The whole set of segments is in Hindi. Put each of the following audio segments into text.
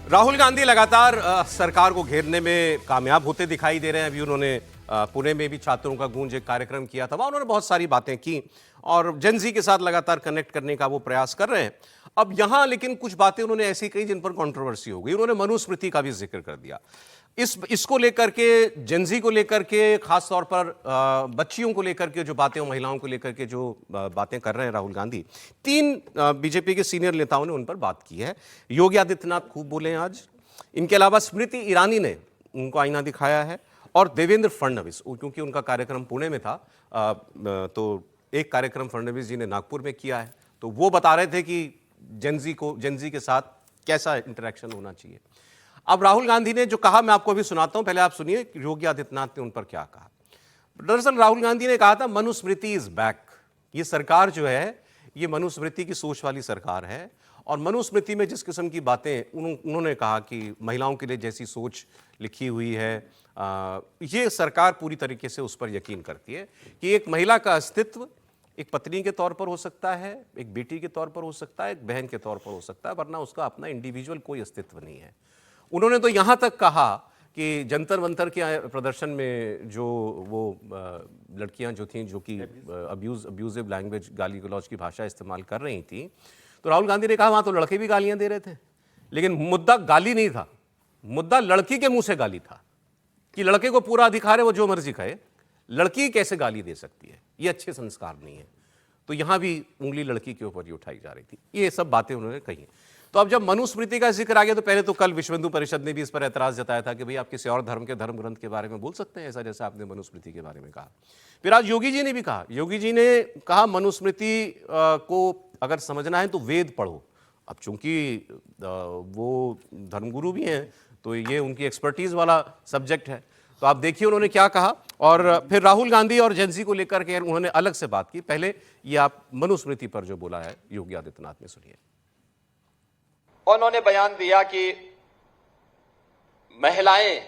राहुल गांधी लगातार सरकार को घेरने में कामयाब होते दिखाई दे रहे हैं। अभी उन्होंने पुणे में भी छात्रों का गूंज एक कार्यक्रम किया था, वहां उन्होंने बहुत सारी बातें की और जेन-ज़ी के साथ लगातार कनेक्ट करने का वो प्रयास कर रहे हैं। अब यहां लेकिन कुछ बातें उन्होंने ऐसी कही जिन पर कंट्रोवर्सी हो गई। उन्होंने मनुस्मृति का भी जिक्र कर दिया। इसको लेकर के, जेन-ज़ी को लेकर के, खास तौर पर बच्चियों को लेकर के जो बातें, महिलाओं को लेकर के जो बातें कर रहे हैं राहुल गांधी, तीन बीजेपी के सीनियर नेताओं ने उन पर बात की है। योगी आदित्यनाथ खूब बोले हैं आज। इनके अलावा स्मृति ईरानी ने उनको आईना दिखाया है और देवेंद्र फडणवीस, क्योंकि उनका कार्यक्रम पुणे में था, तो एक कार्यक्रम फडणवीस जी ने नागपुर में किया है, तो वो बता रहे थे कि जेन-ज़ी के साथ कैसा इंटरेक्शन होना चाहिए। अब राहुल गांधी ने जो कहा, मैं आपको अभी सुनाता हूं, पहले आप सुनिए योगी आदित्यनाथ ने उन पर क्या कहा। दरअसल राहुल गांधी ने कहा था मनुस्मृति इज बैक। ये सरकार जो है ये मनुस्मृति की सोच वाली सरकार है और मनुस्मृति में जिस किस्म की बातें उन्होंने कहा कि महिलाओं के लिए जैसी सोच लिखी हुई है, ये सरकार पूरी तरीके से उस पर यकीन करती है कि एक महिला का अस्तित्व एक पत्नी के तौर पर हो सकता है, एक बेटी के तौर पर हो सकता है, एक बहन के तौर पर हो सकता है, वरना उसका अपना इंडिविजुअल कोई अस्तित्व नहीं है। उन्होंने तो यहां तक कहा कि जंतर मंतर के प्रदर्शन में जो वो लड़कियां जो थीं, जो कि अब्यूजिव लैंग्वेज, गाली गलौज की भाषा इस्तेमाल कर रही थी, तो राहुल गांधी ने कहा वहां तो लड़के भी गालियां दे रहे थे, लेकिन मुद्दा गाली नहीं था, मुद्दा लड़की के मुंह से गाली था कि लड़के को पूरा अधिकार है, वो जो मर्जी कहे, लड़की कैसे गाली दे सकती है, ये अच्छे संस्कार नहीं है। तो यहां भी उंगली लड़की के ऊपर ही उठाई जा रही थी। ये सब बातें उन्होंने कही। तो अब जब मनुस्मृति का जिक्र आ गया, तो पहले तो कल विश्व हिंदू परिषद ने भी इस पर एतराज जताया था कि भाई आप किसी और धर्म के धर्म ग्रंथ के बारे में बोल सकते हैं ऐसा, जैसे आपने मनुस्मृति के बारे में कहा। फिर आज योगी जी ने भी कहा, योगी जी ने कहा मनुस्मृति को अगर समझना है तो वेद पढ़ो। अब चूंकि वो धर्मगुरु भी हैं तो ये उनकी एक्सपर्टीज वाला सब्जेक्ट है, तो आप देखिए उन्होंने क्या कहा। और फिर राहुल गांधी और जेन-ज़ी को लेकर के उन्होंने अलग से बात की। पहले ये आप मनुस्मृति पर जो बोला है योगी आदित्यनाथ ने, सुनिए। उन्होंने बयान दिया कि महिलाएं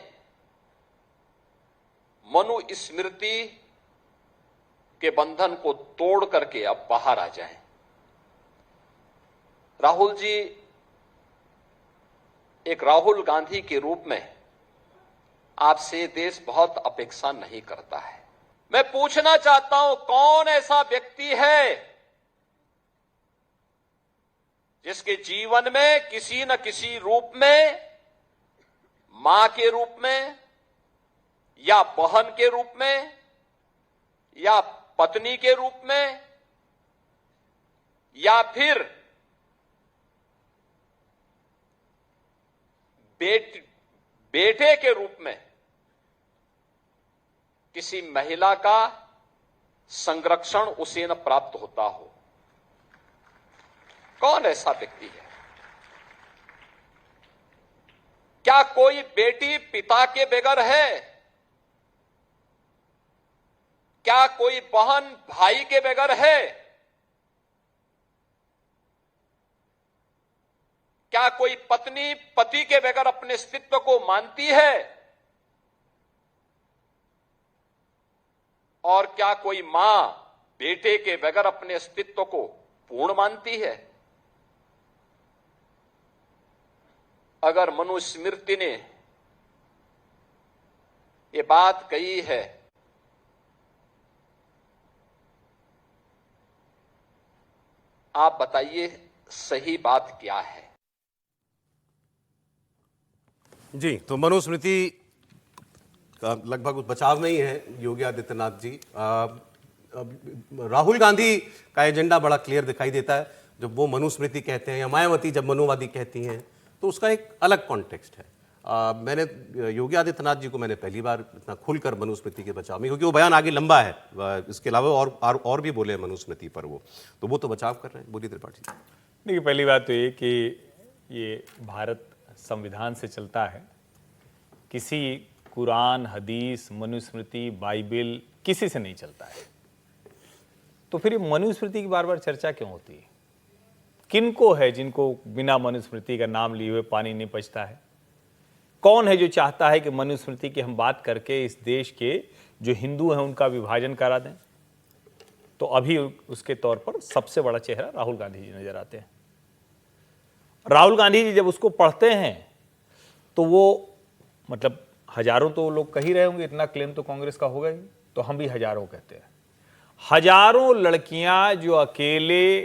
मनुस्मृति के बंधन को तोड़ करके अब बाहर आ जाएं। राहुल जी, एक राहुल गांधी के रूप में आपसे देश बहुत अपेक्षा नहीं करता है। मैं पूछना चाहता हूं, कौन ऐसा व्यक्ति है जिसके जीवन में किसी न किसी रूप में, मां के रूप में या बहन के रूप में या पत्नी के रूप में या फिर बेटे के रूप में किसी महिला का संरक्षण उसे न प्राप्त होता हो? कौन ऐसा व्यक्ति है? क्या कोई बेटी पिता के बगैर है? क्या कोई बहन भाई के बगैर है? क्या कोई पत्नी पति के बगैर अपने अस्तित्व को मानती है? और क्या कोई मां बेटे के बगैर अपने अस्तित्व को पूर्ण मानती है? अगर मनुस्मृति ने ये बात कही है, आप बताइए सही बात क्या है? जी, तो मनुस्मृति का लगभग बचाव में ही है योगी आदित्यनाथ जी। राहुल गांधी का एजेंडा बड़ा क्लियर दिखाई देता है। जब वो मनुस्मृति कहते हैं या मायावती जब मनुवादी कहती हैं, तो उसका एक अलग कॉन्टेक्स्ट है। मैंने योगी आदित्यनाथ जी को मैंने पहली बार इतना खुलकर मनुस्मृति के बचाव में, क्योंकि वो बयान आगे लंबा है, इसके अलावा और भी बोले मनुस्मृति पर, वो तो बचाव कर रहे हैं। बोलिए त्रिपाठी जी। देखिए, पहली बात तो ये कि ये भारत संविधान से चलता है, किसी कुरान, हदीस, मनुस्मृति, बाइबिल किसी से नहीं चलता है। तो फिर ये मनुस्मृति की बार बार चर्चा क्यों होती है? किनको है जिनको बिना मनुस्मृति का नाम लिए हुए पानी नहीं पचता है? कौन है जो चाहता है कि मनुस्मृति की हम बात करके इस देश के जो हिंदू हैं उनका विभाजन करा दें? तो अभी उसके तौर पर सबसे बड़ा चेहरा राहुल गांधी जी नजर आते हैं। राहुल गांधी जी जब उसको पढ़ते हैं तो वो मतलब हजारों तो लोग कह ही रहे होंगे, इतना क्लेम तो कांग्रेस का होगा ही, तो हम भी हजारों कहते हैं। हजारों लड़कियां जो अकेले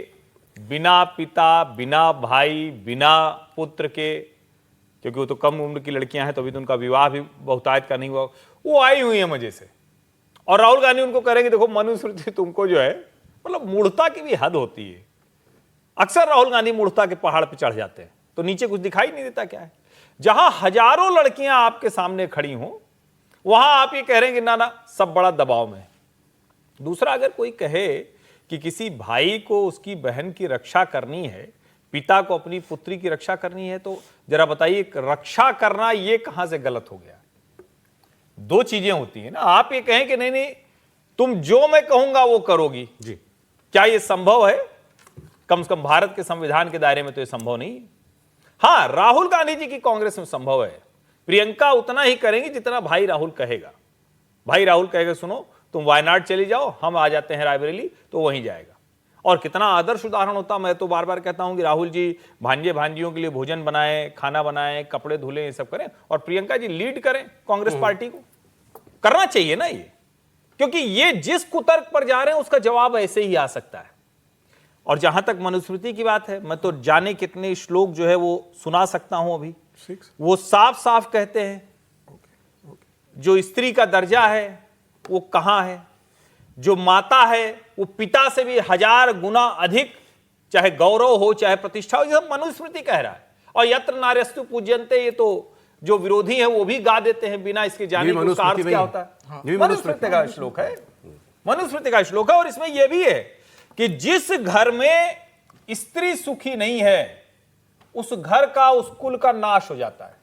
बिना पिता, बिना भाई, बिना पुत्र के, क्योंकि वो तो कम उम्र की लड़कियां हैं तो अभी तो उनका विवाह भी बहुतायत का नहीं हुआ, वो आई हुई है मजे से। और राहुल गांधी उनको करेंगे देखो मनुस्मृति तुमको जो है, मतलब मूढ़ता की भी हद होती है। अक्सर राहुल गांधी मूढ़ता के पहाड़ पे चढ़ जाते हैं तो नीचे कुछ दिखाई नहीं देता क्या है। जहां हजारों लड़कियां आपके सामने खड़ी हों वहां आप ये कह रहे हैं कि ना ना सब बड़ा दबाव में है। दूसरा, अगर कोई कहे कि किसी भाई को उसकी बहन की रक्षा करनी है, पिता को अपनी पुत्री की रक्षा करनी है, तो जरा बताइए रक्षा करना ये कहां से गलत हो गया। दो चीजें होती हैं ना, आप ये कहें कि नहीं नहीं तुम जो मैं कहूंगा वो करोगी जी, क्या ये संभव है? कम से कम भारत के संविधान के दायरे में तो ये संभव नहीं। हां, राहुल गांधी जी की कांग्रेस में संभव है। प्रियंका उतना ही करेंगी जितना भाई राहुल कहेगा। भाई राहुल कहेगा सुनो तुम वायनाड चली जाओ, हम आ जाते हैं रायबरेली, तो वहीं जाएगा। और कितना आदर्श उदाहरण होता। मैं तो बार बार कहता हूं कि राहुल जी भांजे भांजियों के लिए भोजन बनाएं, खाना बनाएं, कपड़े धुलें, ये सब करें, और प्रियंका जी लीड करें कांग्रेस पार्टी को। करना चाहिए ना ये, क्योंकि ये जिस कुतर्क पर जा रहे हैं उसका जवाब ऐसे ही आ सकता है। और जहां तक मनुस्मृति की बात है, मैं तो जाने कितने श्लोक जो है वो सुना सकता हूं अभी। वो साफ साफ कहते हैं जो स्त्री का दर्जा है वो कहां है, जो माता है वो पिता से भी 1000 गुना अधिक, चाहे गौरव हो चाहे प्रतिष्ठा हो, ये सब मनुस्मृति कह रहा है। और यत्र नार्यस्तु पूज्यन्ते, ये तो जो विरोधी है वो भी गा देते हैं बिना इसके जाने के उसका अर्थ क्या होता है। मनुस्मृति का श्लोक है, मनुस्मृति का श्लोक है। और इसमें यह भी है कि जिस घर में स्त्री सुखी नहीं है उस घर का, उस कुल का नाश हो जाता है।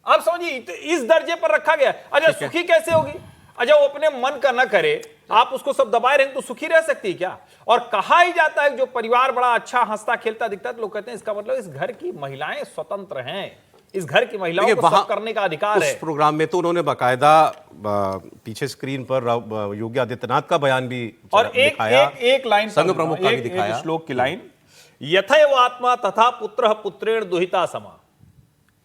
आप समझिए, इस दर्जे पर रखा गया। अच्छा सुखी कैसे होगी? अच्छा वो अपने मन का ना करे, आप उसको सब दबाए रहेंगे तो सुखी रह सकती है क्या? और कहा ही जाता है जो परिवार बड़ा अच्छा हंसता खेलता दिखता है तो लोग कहते हैं इसका मतलब इस घर की महिलाएं स्वतंत्र हैं, इस घर की महिलाओं को सब करने का अधिकार है। उस प्रोग्राम में तो उन्होंने बाकायदा पीछे स्क्रीन पर योगी आदित्यनाथ का बयान भी और एक लाइन संघ प्रमुख का भी दिखाया, एक श्लोक की लाइन, यथैव आत्मा तथा पुत्रः पुत्रेण दुहिता समा,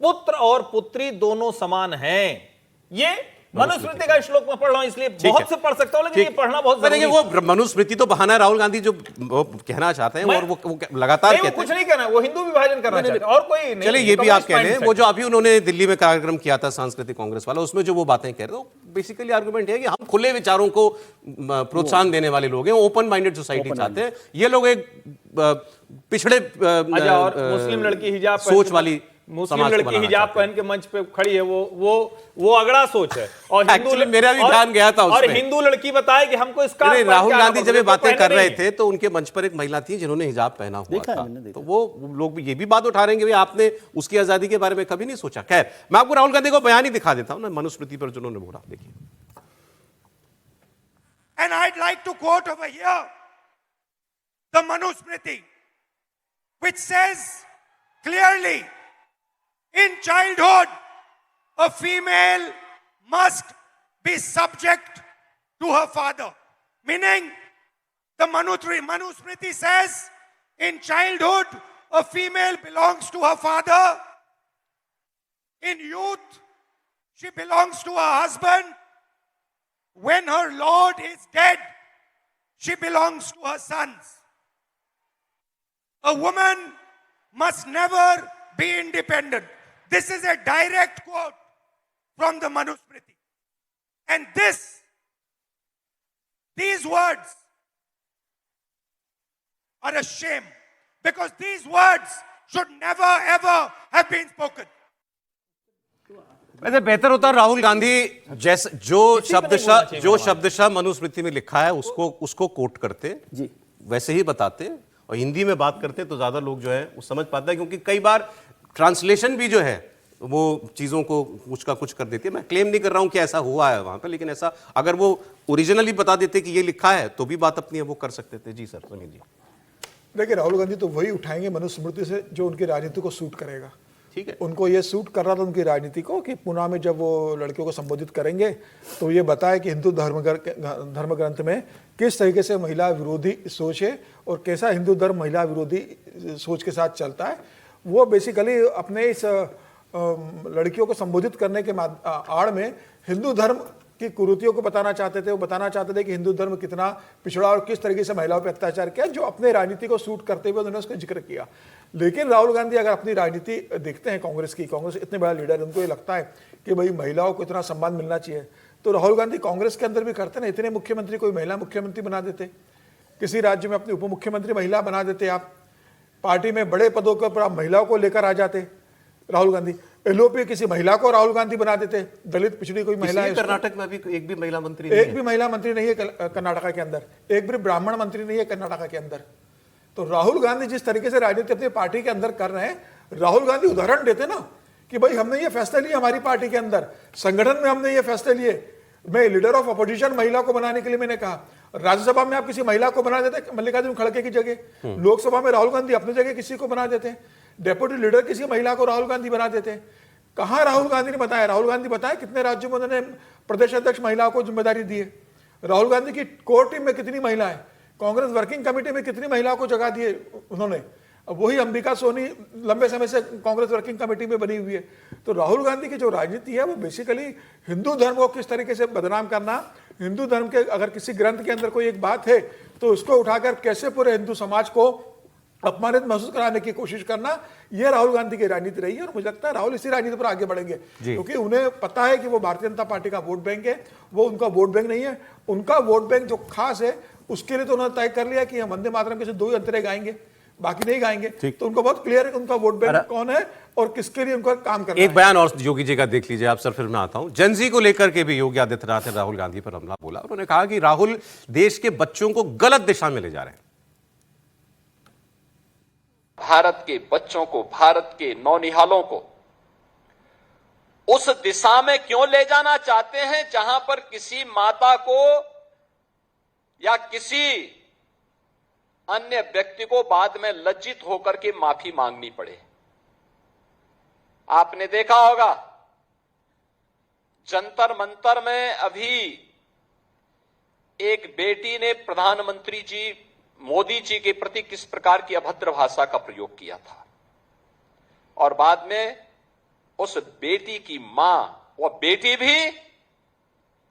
पुत्र और पुत्री दोनों समान हैं। ये मनुस्मृति का श्लोक में पढ़ रहा हूं, इसलिए बहुत से पढ़ सकता हूं, लेकिन ये पढ़ना बहुत जरूरी है। वो मनुस्मृति तो बहाना है, राहुल गांधी जो कहना चाहते हैं और वो लगातार कहते हैं। कुछ नहीं कहना, वो हिंदू विभाजन करना चाहते हैं और कोई नहीं। चलिए ये भी आप कह रहे हैं, वो जो अभी उन्होंने दिल्ली में कार्यक्रम किया था सांस्कृतिक कांग्रेस वाला, उसमें जो वो बातें कह रहे थे बेसिकली आर्गुमेंट है कि हम खुले विचारों को प्रोत्साहन देने वाले लोग हैं, ओपन माइंडेड सोसाइटी चाहते हैं। ये लोग एक पिछड़े और मुस्लिम लड़की हिजाब सोच वाली, मुस्लिम लड़की हिजाब पहन के मंच पे खड़ी है, वो अगड़ा सोच है। और हिंदू, मेरा भी ध्यान गया था उसमें। और हिंदू लड़की बताए कि हमको इसका, राहुल गांधी जब ये बातें कर रहे थे तो उनके मंच पर एक महिला थी जिन्होंने हिजाब पहना हुआ था, तो वो लोग भी ये भी बात उठा रहे हैं कि आपने उसकी आजादी के बारे में कभी नहीं सोचा। खैर, मैं आपको राहुल गांधी को बयान ही दिखा देता हूं ना मनुस्मृति पर जिन्होंने बोला, देखिए। And I'd like to quote over here the Manusmriti, which says clearly, in childhood, a female must be subject to her father. Meaning, the Manusmriti says, in childhood, a female belongs to her father. In youth, she belongs to her husband. When her lord is dead, she belongs to her sons. A woman must never be independent. This is a direct quote from the Manusmriti. And these words are a shame, because these words should never ever have been spoken. वैसे बेहतर होता राहुल गांधी जैसे जो शब्दशः मनुस्मृति में लिखा है उसको कोट करते जी, वैसे ही बताते और हिंदी में बात करते तो ज्यादा लोग जो है वो समझ पाता है, क्योंकि कई बार ट्रांसलेशन भी जो है वो चीजों को कुछ का कुछ कर देती है। मैं क्लेम नहीं कर रहा हूं कि ऐसा हुआ है वहां पर, लेकिन ऐसा अगर वो ओरिजिनली बता देते कि ये लिखा है तो भी बात अपनी है वो कर सकते थे। जी सर, सुनील जी। देखिए, राहुल गांधी तो वही उठाएंगे मनुस्मृति से जो उनकी राजनीति को सूट करेगा। ठीक है, उनको ये सूट कर रहा था उनकी राजनीति को कि पुणे में जब वो लड़कियों को संबोधित करेंगे तो ये बताए कि हिंदू धर्म ग्रंथ में किस तरीके से महिला विरोधी सोच है और कैसा हिंदू धर्म महिला विरोधी सोच के साथ चलता है। वो बेसिकली अपने इस लड़कियों को संबोधित करने के आड़ में हिंदू धर्म की कुरीतियों को बताना चाहते थे। वो बताना चाहते थे कि हिंदू धर्म कितना पिछड़ा और किस तरीके से महिलाओं पर अत्याचार किया, जो अपने राजनीति को सूट करते हुए उन्होंने उसका जिक्र किया। लेकिन राहुल गांधी अगर अपनी राजनीति देखते हैं कांग्रेस की, कांग्रेस इतने बड़ा लीडर है, उनको ये लगता है कि भाई महिलाओं को इतना सम्मान मिलना चाहिए, तो राहुल गांधी कांग्रेस के अंदर भी करते ना, इतने मुख्यमंत्री कोई महिला मुख्यमंत्री बना देते, किसी राज्य में अपनी उप मुख्यमंत्री महिला बना देते, आप पार्टी में बड़े पदों के ऊपर आप महिलाओं को लेकर आ जाते राहुल गांधी, एलओपी किसी महिला को राहुल गांधी बना देते, दलित पिछड़ी कोई महिला है। कर्नाटक में अभी एक भी महिला मंत्री एक भी महिला मंत्री नहीं है कर्नाटक के अंदर, एक भी ब्राह्मण मंत्री नहीं है कर्नाटक के अंदर। तो राहुल गांधी जिस तरीके से राजनीति अपनी पार्टी के अंदर कर रहे हैं, राहुल गांधी उदाहरण देते ना कि भाई हमने ये फैसला लिया, हमारी पार्टी के अंदर संगठन में हमने ये फैसले लिए, मैं लीडर ऑफ अपोजिशन महिला को बनाने के लिए मैंने कहा, राज्यसभा में आप किसी महिला को बना देते मल्लिकार्जुन खड़गे की जगह, लोकसभा में राहुल गांधी अपनी जगह किसी को बना देते, डेप्यूटी लीडर किसी महिला को राहुल गांधी बना देते। कहां राहुल गांधी ने बताया? राहुल गांधी बताया कितने राज्यों में उन्होंने प्रदेश अध्यक्ष महिलाओं को जिम्मेदारी दी है? राहुल गांधी की कोर टीम में कितनी महिला है? कांग्रेस वर्किंग कमेटी में कितनी महिलाओं को जगह दी है उन्होंने? अब वही अंबिका सोनी लंबे समय से कांग्रेस वर्किंग कमेटी में बनी हुई है। तो राहुल गांधी की जो राजनीति है वो बेसिकली हिंदू धर्म को किस तरीके से बदनाम करना, हिंदू धर्म के अगर किसी ग्रंथ के अंदर कोई एक बात है तो उसको उठाकर कैसे पूरे हिंदू समाज को अपमानित महसूस कराने की कोशिश करना, यह राहुल गांधी की राजनीति रही है। और मुझे लगता है राहुल इसी राजनीति पर आगे बढ़ेंगे, क्योंकि उन्हें पता है कि वो भारतीय जनता पार्टी का वोट बैंक है, वो उनका वोट बैंक नहीं है। उनका वोट बैंक जो खास है उसके लिए तो उन्होंने तय कर लिया कि हम वंदे मातरम के 2 ही अंतरे गाएंगे, बाकी नहीं गाएंगे। तो उनको बहुत क्लियर है कि उनका वोट बैंक कौन है और किसके लिए उनको काम करना है। एक बयान और योगी जी का देख लीजिए आप सर, फिर मैं आता हूं। जेनजी को लेकर के भी योगी आदित्यनाथ ने राहुल गांधी पर हमला बोला। उन्होंने कहा कि राहुल देश के बच्चों को गलत दिशा में ले जा रहे हैं। भारत के बच्चों को, भारत के नौनिहालों को उस दिशा में क्यों ले जाना चाहते हैं जहां पर किसी माता को या किसी अन्य व्यक्ति को बाद में लज्जित होकर के माफी मांगनी पड़े? आपने देखा होगा जंतर मंतर में अभी एक बेटी ने प्रधानमंत्री जी मोदी जी के प्रति किस प्रकार की अभद्र भाषा का प्रयोग किया था, और बाद में उस बेटी की मां, वह बेटी भी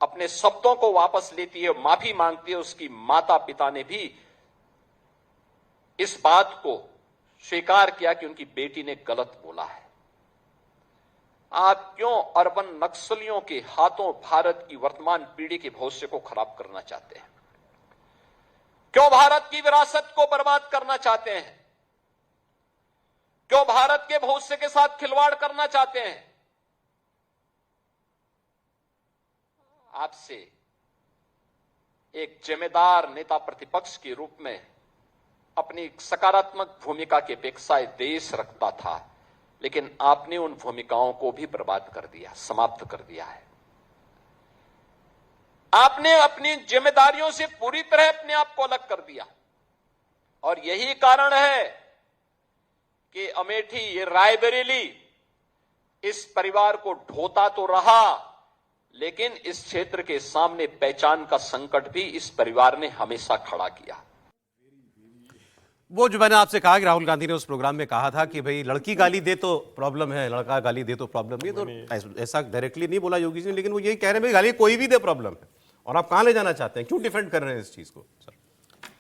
अपने शब्दों को वापस लेती है, माफी मांगती है। उसकी माता पिता ने भी इस बात को स्वीकार किया कि उनकी बेटी ने गलत बोला है। आप क्यों अर्बन नक्सलियों के हाथों भारत की वर्तमान पीढ़ी के भविष्य को खराब करना चाहते हैं? क्यों भारत की विरासत को बर्बाद करना चाहते हैं? क्यों भारत के भविष्य के साथ खिलवाड़ करना चाहते हैं? आपसे एक जिम्मेदार नेता प्रतिपक्ष के रूप में अपनी सकारात्मक भूमिका की अपेक्षा देश रखता था, लेकिन आपने उन भूमिकाओं को भी बर्बाद कर दिया, समाप्त कर दिया है। आपने अपनी जिम्मेदारियों से पूरी तरह अपने आप को अलग कर दिया, और यही कारण है कि अमेठी, ये रायबरेली इस परिवार को ढोता तो रहा, लेकिन इस क्षेत्र के सामने पहचान का संकट भी इस परिवार ने हमेशा खड़ा किया। वो जो मैंने आपसे कहा कि राहुल गांधी ने उस प्रोग्राम में कहा था कि भाई लड़की गाली दे तो प्रॉब्लम है, लड़का गाली दे तो प्रॉब्लम है, तो ऐसा डायरेक्टली नहीं बोला योगी जी ने, लेकिन वो यही कह रहे हैं गाली कोई भी दे प्रॉब्लम है। और आप कहां ले जाना चाहते हैं, क्यों डिफेंड कर रहे हैं इस चीज को? सर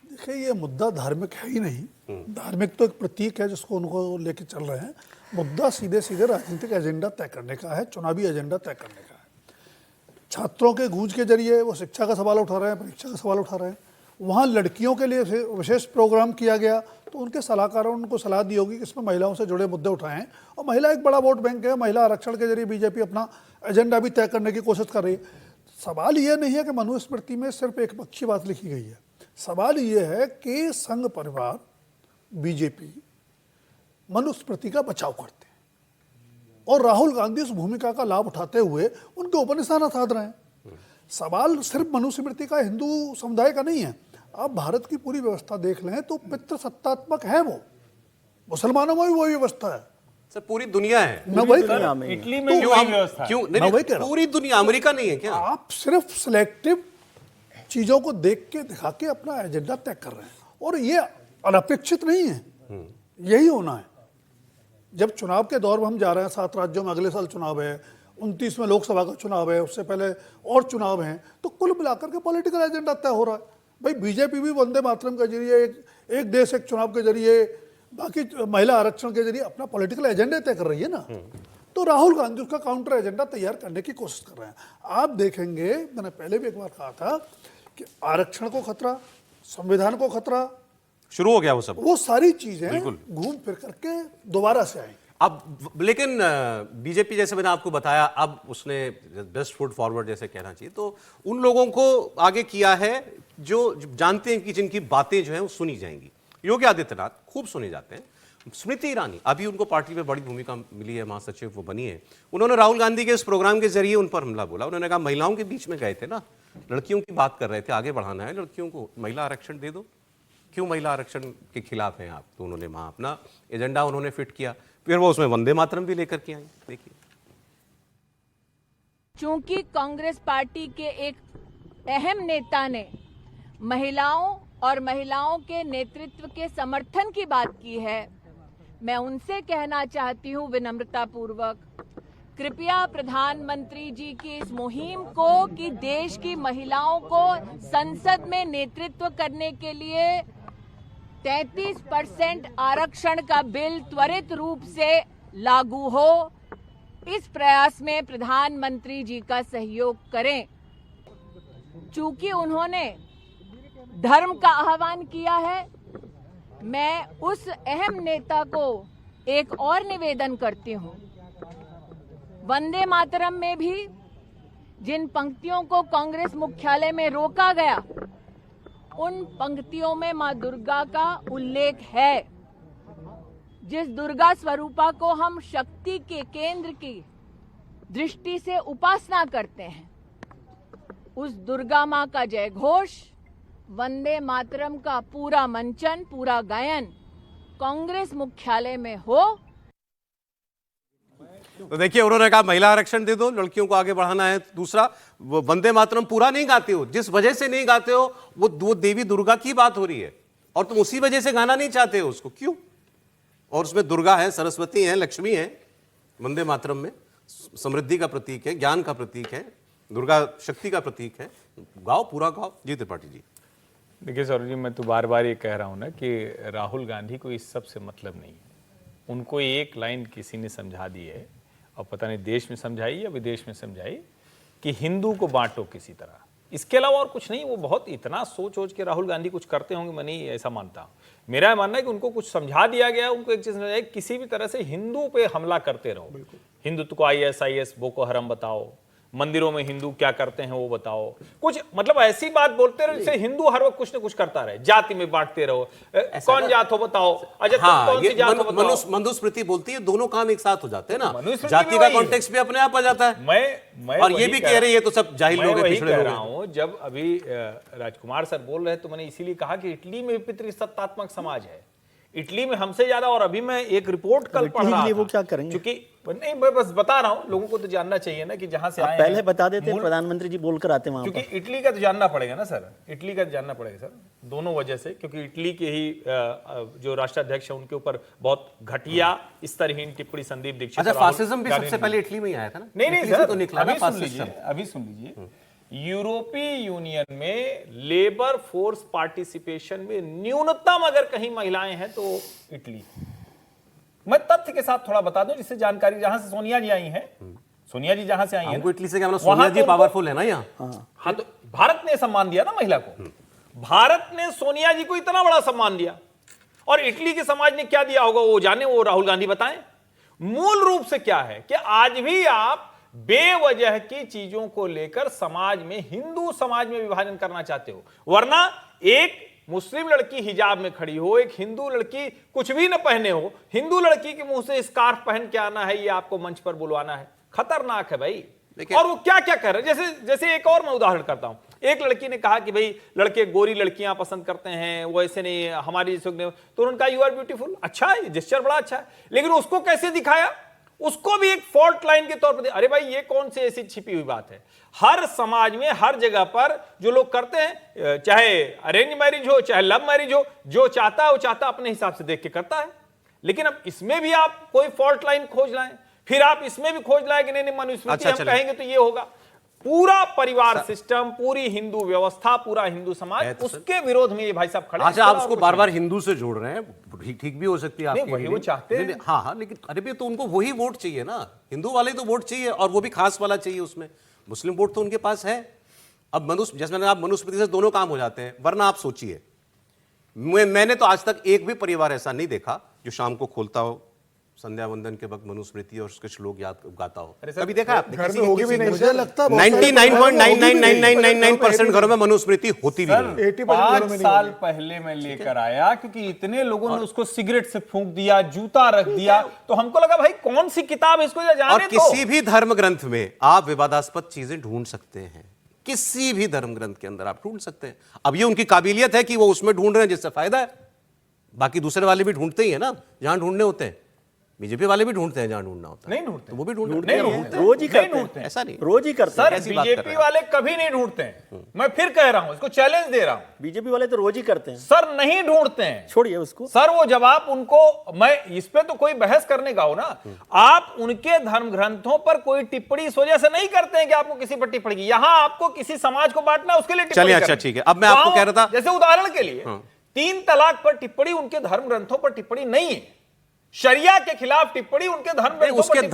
देखिए, ये मुद्दा धार्मिक है ही नहीं, धार्मिक तो एक प्रतीक है जिसको उनको लेके चल रहे हैं। मुद्दा सीधे सीधे राजनीतिक एजेंडा तय करने का है, चुनावी एजेंडा तय करने का है। छात्रों के गूंज के जरिए वो शिक्षा का सवाल उठा रहे हैं, परीक्षा का सवाल उठा रहे हैं। वहाँ लड़कियों के लिए विशेष प्रोग्राम किया गया, तो उनके सलाहकारों ने उनको सलाह दी होगी कि इसमें महिलाओं से जुड़े मुद्दे उठाएं। और महिला एक बड़ा वोट बैंक है, महिला आरक्षण के जरिए बीजेपी अपना एजेंडा भी तय करने की कोशिश कर रही है। सवाल ये नहीं है कि मनुस्मृति में सिर्फ एक पक्षी बात लिखी गई है, सवाल ये है कि संघ परिवार बीजेपी मनुस्मृति का बचाव करते हैं, और राहुल गांधी उस भूमिका का लाभ उठाते हुए उनके ऊपर निशाना साध रहे हैं। सवाल सिर्फ मनुस्मृति का हिंदू समुदाय का नहीं है। आप भारत की पूरी व्यवस्था देख लें तो पितृसत्तात्मक है, वो मुसलमानों में भी वही व्यवस्था है। सर पूरी दुनिया है, मैं वही कह रहा दुनिया में इटली में भी वही व्यवस्था है। क्यों मैं वही कह रहा हूं। पूरी दुनिया, अमेरिका नहीं है क्या? आप सिर्फ सिलेक्टिव चीजों को देख के दिखा के अपना एजेंडा तय कर रहे हैं, और ये अनपेक्षित नहीं है, यही होना है। जब चुनाव के दौर में हम जा रहे हैं, 7 राज्यों में अगले साल चुनाव है, 29 में लोकसभा का चुनाव है, उससे पहले और चुनाव हैं, तो कुल मिलाकर के पॉलिटिकल एजेंडा तय हो रहा है। भाई बीजेपी भी वंदे मातरम के जरिए, एक देश एक चुनाव के जरिए, बाकी महिला आरक्षण के जरिए अपना पॉलिटिकल एजेंडा तय कर रही है ना। तो राहुल गांधी उसका काउंटर एजेंडा तैयार करने की कोशिश कर रहे हैं। आप देखेंगे, मैंने पहले भी एक बार कहा था कि आरक्षण को खतरा, संविधान को खतरा, शुरू हो गया वो सब। वो सारी चीजें घूम फिर करके दोबारा से आएंगी। अब लेकिन बीजेपी, जैसे मैंने आपको बताया, अब उसने बेस्ट फुट फॉरवर्ड जैसे कहना चाहिए, तो उन लोगों को आगे किया है जो जानते हैं कि जिनकी बातें जो हैं वो सुनी जाएंगी। योगी आदित्यनाथ खूब सुने जाते हैं। स्मृति ईरानी, अभी उनको पार्टी में बड़ी भूमिका मिली है, महासचिव वो बनी है। उन्होंने राहुल गांधी के इस प्रोग्राम के जरिए उन पर हमला बोला। उन्होंने कहा महिलाओं के बीच में गए थे ना, लड़कियों की बात कर रहे थे, आगे बढ़ाना है लड़कियों को, महिला आरक्षण दे दो, क्यों महिला आरक्षण के खिलाफ हैं आप? तो उन्होंने वहां अपना एजेंडा उन्होंने फिट किया, फिर वो उसमें वंदे मातरम भी लेकर के आई। देखिए, चूंकि कांग्रेस पार्टी के एक अहम नेता ने महिलाओं और महिलाओं के नेतृत्व के समर्थन की बात की है, मैं उनसे कहना चाहती हूं विनम्रता पूर्वक, कृपया प्रधानमंत्री जी की इस मुहिम को कि देश की महिलाओं को संसद में नेतृत्व करने के लिए 33% आरक्षण का बिल त्वरित रूप से लागू हो, इस प्रयास में प्रधानमंत्री जी का सहयोग करें। चूंकि उन्होंने धर्म का आह्वान किया है, मैं उस अहम नेता को एक और निवेदन करती हूं। वंदे मातरम में भी जिन पंक्तियों को कांग्रेस मुख्यालय में रोका गया, उन पंक्तियों में मां दुर्गा का उल्लेख है। जिस दुर्गा स्वरूपा को हम शक्ति के केंद्र की दृष्टि से उपासना करते हैं, उस दुर्गा मां का जय घोष, वंदे मातरम का पूरा मंचन, पूरा गायन कांग्रेस मुख्यालय में हो। तो देखिए, उन्होंने कहा महिला आरक्षण दे दो, लड़कियों को आगे बढ़ाना है। दूसरा, वो वंदे मातरम पूरा नहीं गाते हो, जिस वजह से नहीं गाते हो वो देवी दुर्गा की बात हो रही है, और तुम उसी वजह से गाना नहीं चाहते हो उसको, क्यों? और उसमें दुर्गा है, सरस्वती है, लक्ष्मी है। वंदे मातरम में समृद्धि का प्रतीक है, ज्ञान का प्रतीक है, दुर्गा शक्ति का प्रतीक है। गाओ, पूरा गाओ। जी त्रिपाठी जी। देखिए सौरभ जी, मैं तो बार बार ये कह रहा हूं ना कि राहुल गांधी को इस सब से मतलब नहीं है। उनको एक लाइन किसी ने समझा दी है, और पता नहीं देश में समझाई या विदेश में समझाई, कि हिंदू को बांटो किसी तरह। इसके अलावा और कुछ नहीं। वो बहुत इतना सोच के राहुल गांधी कुछ करते होंगे, मैं नहीं ऐसा मानता हूं। मेरा मानना है कि उनको कुछ समझा दिया गया, उनको एक चीज समझाया, किसी भी तरह से हिंदुओं पे हमला करते रहो। हिंदुत्व को ISIS, बोको हरम बताओ, मंदिरों में हिंदू क्या करते हैं वो बताओ, कुछ मतलब ऐसी बात बोलते रहो जिससे हिंदू हर वक्त कुछ न कुछ करता रहे। जाति में बांटते रहो, कौन जात हो बताओ, अच्छा हाँ, कौन सी जात हो बताओ। मनुस्मृति बोलती है, दोनों काम एक साथ हो जाते हैं ना। मनुस्मृति जाति का कॉन्टेक्स्ट भी अपने आप आ जाता है। मैं और ये भी कह रही है तो सब जाहिल लोग हैं, पिछड़े लोग रहा हूं। जब अभी राजकुमार सर बोल रहे तो मैंने इसीलिए कहा कि इटली में पितृसत्तात्मक समाज है, इटली में हमसे ज्यादा। और अभी मैं एक रिपोर्ट कल पढ़ रहा था, वो क्या करेंगे? क्योंकि नहीं, मैं बस बता रहा हूं, लोगों को तो जानना चाहिए ना कि जहां से आए पहले हैं। बता देते, प्रधानमंत्री जी बोलकर आते वहां पर। क्योंकि इटली का तो जानना पड़ेगा ना सर, इटली का जानना पड़ेगा सर, दोनों वजह से। क्योंकि इटली के ही जो राष्ट्राध्यक्ष है उनके ऊपर बहुत घटिया स्तरहीन टिप्पणी संदीप दीक्षित। अच्छा, फासिज्म भी सबसे पहले इटली में ही आया था ना? नहीं इटली से सर, तो निकला ना फासिज्म। अभी सुन लीजिए, यूरोपीय यूनियन में लेबर फोर्स पार्टिसिपेशन में न्यूनतम अगर कहीं महिलाएं हैं तो इटली। मैं तथ्य के साथ थोड़ा बता दूं जिससे जानकारी, जहां से सोनिया जी आई हैं, सोनिया जी जहां से आई हैं, हमको इटली से क्या मतलब, सोनिया जी पावरफुल है ना यहाँ। हाँ, तो भारत ने सम्मान दिया ना महिला को। भारत ने सोनिया जी को इतना बड़ा सम्मान दिया, और इटली के समाज ने क्या दिया होगा वो जाने, वो राहुल गांधी बताएं। मूल रूप से क्या है कि आज भी आप बेवजह की चीजों को लेकर समाज में, हिंदू समाज में विभाजन करना चाहते हो। वरना एक मुस्लिम लड़की हिजाब में खड़ी हो, एक हिंदू लड़की कुछ भी न पहने हो, हिंदू लड़की के मुंह से स्कार्फ पहन के आना है, ये आपको मंच पर बुलवाना है, खतरनाक है भाई। और वो क्या क्या कर रहे हैं, जैसे एक और मैं उदाहरण करता हूं। एक लड़की ने कहा कि भाई लड़के गोरी लड़कियां पसंद करते हैं, वो ऐसे नहीं, हमारी तो उन्होंने कहा यू आर ब्यूटीफुल। अच्छा है, जेस्चर बड़ा अच्छा है, लेकिन उसको कैसे दिखाया, उसको भी एक फॉल्ट लाइन के तौर पर। अरे भाई, ये कौन सी ऐसी छिपी हुई बात है? हर समाज में, हर जगह पर जो लोग करते हैं, चाहे अरेंज मैरिज हो चाहे लव मैरिज हो, जो चाहता है वो चाहता अपने हिसाब से देख के करता है। लेकिन अब इसमें भी आप कोई फॉल्ट लाइन खोज लाएं, फिर आप इसमें भी खोज लाएं कि नहीं मनुस्मृति अच्छा, हम चलिए। कहेंगे तो ये होगा। पूरा परिवार सिस्टम, पूरी हिंदू व्यवस्था, पूरा हिंदू समाज उसके विरोध में ये भाई साहब खड़े हैं। अच्छा, आप इसके उसको अलावा बार कुछ बार हिंदू से जोड़ रहे हैं, ठीक भी हो सकती है नहीं, आपकी वही feeling। वो चाहते हैं। नहीं, हाँ हाँ, लेकिन अरे भी तो उनको वही वोट चाहिए ना, हिंदू वाले तो वोट चाहिए, और वो भी खास वाला चाहिए उसमें। मुस्लिम वोट तो उनके पास है। अब मनुष्य, जैसे मैंने आप मनुस्मृति से दोनों काम हो जाते हैं, वरना आप सोचिए, मैंने तो आज तक एक भी परिवार ऐसा नहीं देखा जो शाम को खोलता हो संध्या वंदन के वक्त मनुस्मृति और उसके श्लोक याद गाता हो। कभी देखा आपने? घर में होगी भी नहीं। मुझे लगता है बहुत सारे 99.99999% घरों में मनुस्मृति होती भी नहीं। 80% घरों 5 में नहीं साल होगी। पहले मैं लेकर आया, क्योंकि इतने लोगों ने उसको सिगरेट से फूंक दिया, जूता रख दिया, तो हमको लगा भाई कौन सी किताब है, इसको जाने और दो। किसी भी धर्म ग्रंथ में आप विवादास्पद चीजें ढूंढ सकते हैं, किसी भी धर्म ग्रंथ के अंदर आप ढूंढ सकते हैं। अब ये उनकी काबिलियत है कि वो उसमें ढूंढ रहे हैं जिससे फायदा है। बाकी दूसरे वाले भी ढूंढते ही है ना जहां ढूंढने होते हैं। बीजेपी वाले भी ढूंढते हैं जहां ढूंढना होता है। नहीं ढूंढते, तो वो भी ढूंढते नहीं हैं। ढूंढते, रोज ही करते ढूंढते हैं, ऐसा नहीं, रोज ही करते सर हैं। कैसी बात कर रहे बीजेपी हैं? वाले कभी नहीं ढूंढते हैं। मैं फिर कह रहा हूं, इसको चैलेंज दे रहा हूं, बीजेपी वाले तो रोज ही करते हैं, सर नहीं ढूंढते हैं। छोड़िए उसको। सर वो जब आप उनको, मैं इस पे तो कोई बहस करने का हो ना, आप उनके धर्म ग्रंथों पर कोई टिप्पणी इस वजह से नहीं करते हैं कि आपको किसी पर टिप्पणी की, यहां आपको किसी समाज को बांटना उसके लिए टिप्पणी चलिए, अच्छा, करनी। ठीक है। अब मैं आपको वहां, कह रहा था- जैसे उदाहरण के लिए 3 तलाक पर टिप्पणी उनके धर्म ग्रंथों पर टिप्पणी नहीं है, शरिया के खिलाफ टिप्पणी उनके धर्म ग्रंथों उसके पर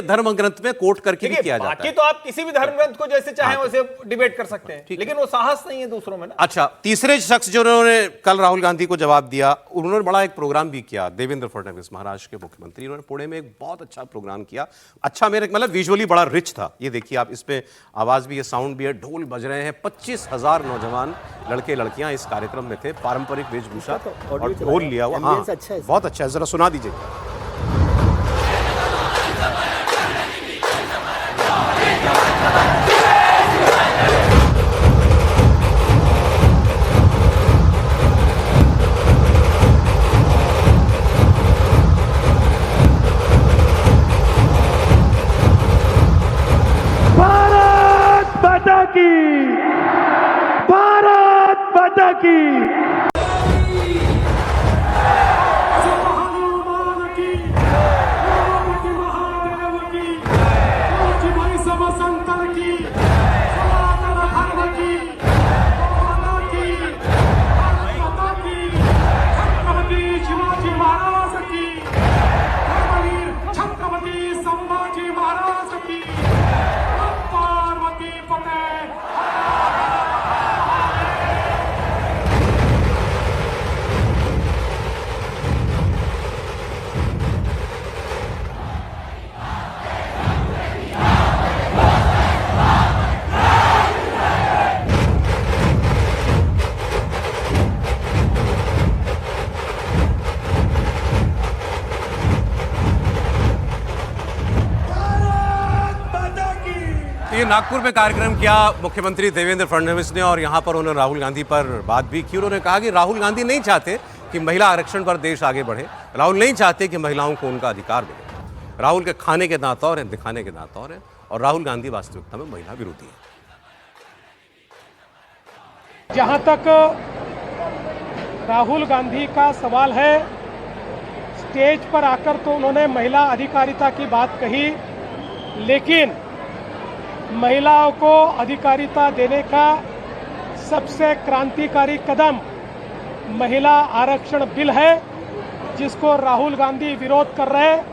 धर्म ग्रंथ में कोट करके भी देखिए, किया जाता बाकी है। तो आप किसी भी धर्म ग्रंथ को जैसे चाहें वैसे डिबेट कर सकते हैं, लेकिन वो साहस नहीं है दूसरों में ना। अच्छा, तीसरे शख्स जिन्होंने कल राहुल गांधी को जवाब दिया, उन्होंने बड़ा एक प्रोग्राम भी किया। देवेंद्र फडणवीस, महाराष्ट्र के मुख्यमंत्री, उन्होंने पुणे में एक बहुत अच्छा प्रोग्राम किया। अच्छा, मेरे मतलब विजुअली बड़ा रिच था। ये देखिए आप, इसमें आवाज भी है, साउंड भी है, ढोल बज रहे हैं। 25,000 नौजवान लड़के लड़कियां इस कार्यक्रम में थे, पारंपरिक वेशभूषा और ढोल लिया हुआ। हाँ, Ambience अच्छा है। बहुत अच्छा है, जरा सुना दीजिए। भारत माता की, भारत माता की। शिवाजी महाराज की, छत्रपति संभाजी महाराज की, पार्वती पटेल। ये नागपुर में कार्यक्रम किया मुख्यमंत्री देवेंद्र फडणवीस ने, और यहां पर उन्होंने राहुल गांधी पर बात भी की। उन्होंने कहा कि राहुल गांधी नहीं चाहते कि महिला आरक्षण पर देश आगे बढ़े। राहुल नहीं चाहते कि महिलाओं को उनका अधिकार मिले। राहुल के खाने के दांत और हैं, दिखाने के दांत और हैं, और राहुल गांधी वास्तविकता में महिला विरोधी है। जहां तक राहुल गांधी का सवाल है, स्टेज पर आकर तो उन्होंने महिला अधिकारिता की बात कही, लेकिन महिलाओं को अधिकारिता देने का सबसे क्रांतिकारी कदम महिला आरक्षण बिल है, जिसको राहुल गांधी विरोध कर रहे हैं,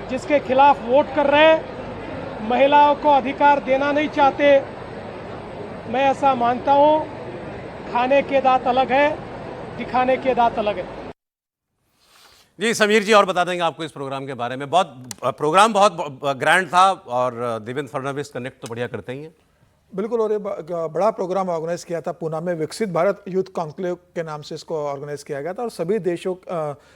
जिसके खिलाफ वोट कर रहे हैं। महिलाओं को अधिकार देना नहीं चाहते। मैं ऐसा मानता हूं, खाने के दांत अलग है, दिखाने के दांत अलग है। जी समीर जी, और बता देंगे आपको इस प्रोग्राम के बारे में। प्रोग्राम बहुत ग्रैंड था, और देवेंद्र फडणवीस कनेक्ट तो बढ़िया करते ही हैं। बिल्कुल, और ये बड़ा प्रोग्राम ऑर्गेनाइज किया था पूना में। विकसित भारत यूथ कॉन्क्लेव के नाम से इसको ऑर्गेनाइज किया गया था, और सभी देशों,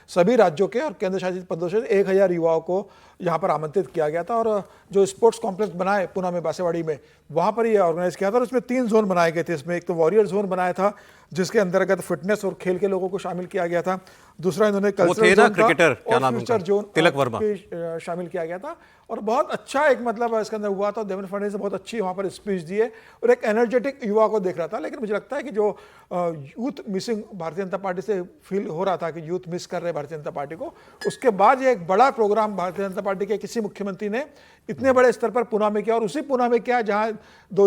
सभी राज्यों के और केंद्र शासित प्रदेशों से 1000 युवाओं को यहाँ पर आमंत्रित किया गया था। और जो स्पोर्ट्स कॉम्प्लेक्स बनाए पूना में, बासेवाड़ी में, वहाँ पर ये ऑर्गेनाइज किया था। और उसमें 3 जोन बनाए गए थे। इसमें एक तो वॉरियर जोन बनाया था, जिसके अंतर्गत फिटनेस और खेल के लोगों को शामिल किया गया था। दूसरा इन्होंने थे कल्चरल ना जोन क्रिकेटर, क्या और नाम फ्यूचर उनका? जोन तिलक वर्मा। भी शामिल किया गया था और बहुत अच्छा एक मतलब इसके अंदर हुआ था। देवेंद्र फडणवीस ने बहुत अच्छी वहाँ पर स्पीच दी है और एक एनर्जेटिक युवा को देख रहा था। लेकिन मुझे लगता है कि जो youth missing Bharatiya Janata party से फील हो रहा था कि यूथ मिस कर रहे भारतीय जनता पार्टी को, उसके बाद ये एक बड़ा प्रोग्राम भारतीय जनता पार्टी के किसी मुख्यमंत्री ने इतने बड़े स्तर पर पुणे में किया और उसी पुणे में किया जहाँ एक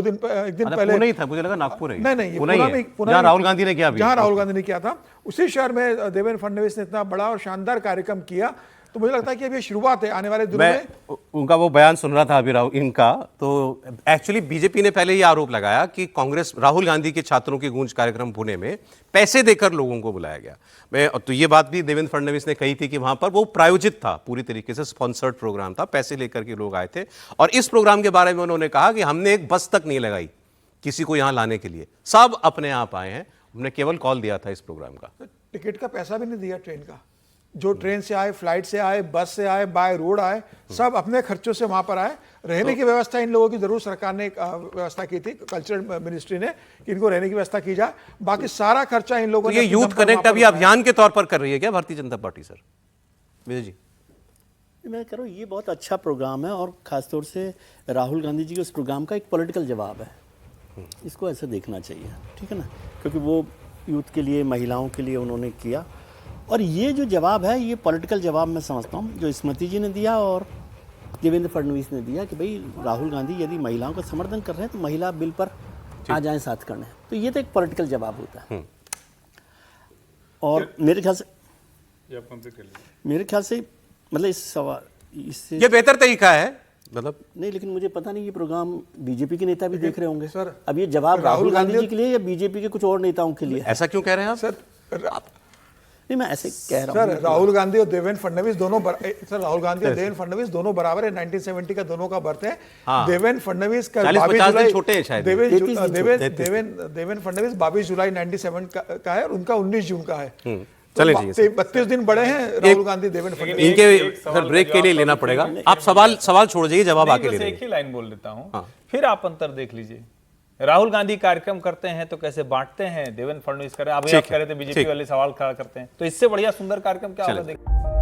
दिन पहले पुणे ही था, मुझे लगा नागपुर है। नहीं, पुणे ही है, जहाँ राहुल गांधी ने किया अभी। जहाँ राहुल गांधी ने किया था उसी शहर में देवेंद्र फडणवीस ने इतना बड़ा और शानदार कार्यक्रम किया। तो मुझे लगता है कि अभी शुरुआत है, आने वाले दिनों में मैं उनका वो बयान सुन रहा था अभी इनका, तो एक्चुअली बीजेपी ने पहले ये आरोप लगाया कि कांग्रेस राहुल गांधी के छात्रों की गूंज कार्यक्रम पुणे में पैसे देकर लोगों को बुलाया गया। तो ये बात भी देवेंद्र फडणवीस ने कही थी कि वहां पर वो प्रायोजित था, पूरी तरीके से स्पॉन्सर्ड प्रोग्राम था, पैसे लेकर के लोग आए थे। और इस प्रोग्राम के बारे में उन्होंने कहा कि हमने एक बस तक नहीं लगाई किसी को यहां लाने के लिए, सब अपने आप आए हैं, हमने केवल कॉल दिया था इस प्रोग्राम का। टिकट का पैसा भी नहीं दिया ट्रेन का। जो ट्रेन से आए, फ्लाइट से आए, बस से आए, बाय रोड आए, सब अपने खर्चों से वहां पर आए। रहने की व्यवस्था इन लोगों की जरूर सरकार ने व्यवस्था की थी, कल्चरल मिनिस्ट्री ने, कि इनको रहने की व्यवस्था की जाए। बाकी सारा खर्चा इन लोगों तो ने ये यूथ कनेक्ट अभी अभियान के तौर पर कर रही है क्या भारतीय जनता पार्टी? सर विजय जी, मैं कह रहा हूँ ये बहुत अच्छा प्रोग्राम है और ख़ासतौर से राहुल गांधी जी के उस प्रोग्राम का एक पॉलिटिकल जवाब है। इसको ऐसे देखना चाहिए, ठीक है ना, क्योंकि वो यूथ के लिए, महिलाओं के लिए उन्होंने किया। और ये जो जवाब है, ये पॉलिटिकल जवाब मैं समझता हूँ जो स्मृति जी ने दिया और देवेंद्र फडणवीस ने दिया कि भाई राहुल गांधी यदि महिलाओं का समर्थन कर रहे हैं तो महिला बिल पर आ जाएं साथ करने। तो ये तो एक पॉलिटिकल जवाब होता है। और मेरे ख्याल से मतलब इस सवाल इससे ये बेहतर तरीका है, मतलब नहीं, लेकिन मुझे पता नहीं ये प्रोग्राम बीजेपी के नेता भी देख रहे होंगे सर, अब ये जवाब राहुल गांधी जी के लिए या बीजेपी के कुछ और नेताओं के लिए? ऐसा क्यों कह रहे हैं आप? सर नहीं, मैं ऐसे कह रहा हूँ। सर राहुल गांधी और देवेंद्र फडणवीस दोनों सर राहुल गांधी और देवेंद्र फडणवीस दोनों बराबर है। 1970 का दोनों का बर्थ है। देवेंद्र फडणवीस का 40-50 दिन छोटे हैं शायद। देवेंद्र फडणवीस 22 जुलाई 97 का है और उनका 19 जून का है। चले 32 दिन बड़े हैं राहुल गांधी, देवेंद्र फडणवीस। इनके सर ब्रेक के लिए लेना पड़ेगा। आप सवाल छोड़ जाइए, जवाब आके ले एक ही लाइन बोल देता हूँ, फिर आप अंतर देख लीजिए। राहुल गांधी कार्यक्रम करते हैं तो कैसे बांटते हैं, देवेंद्र फडणवीस कर रहे हैं, अभी आप कह रहे थे बीजेपी वाले सवाल खड़ा करते हैं, तो इससे बढ़िया सुंदर कार्यक्रम क्या होगा? देखिए।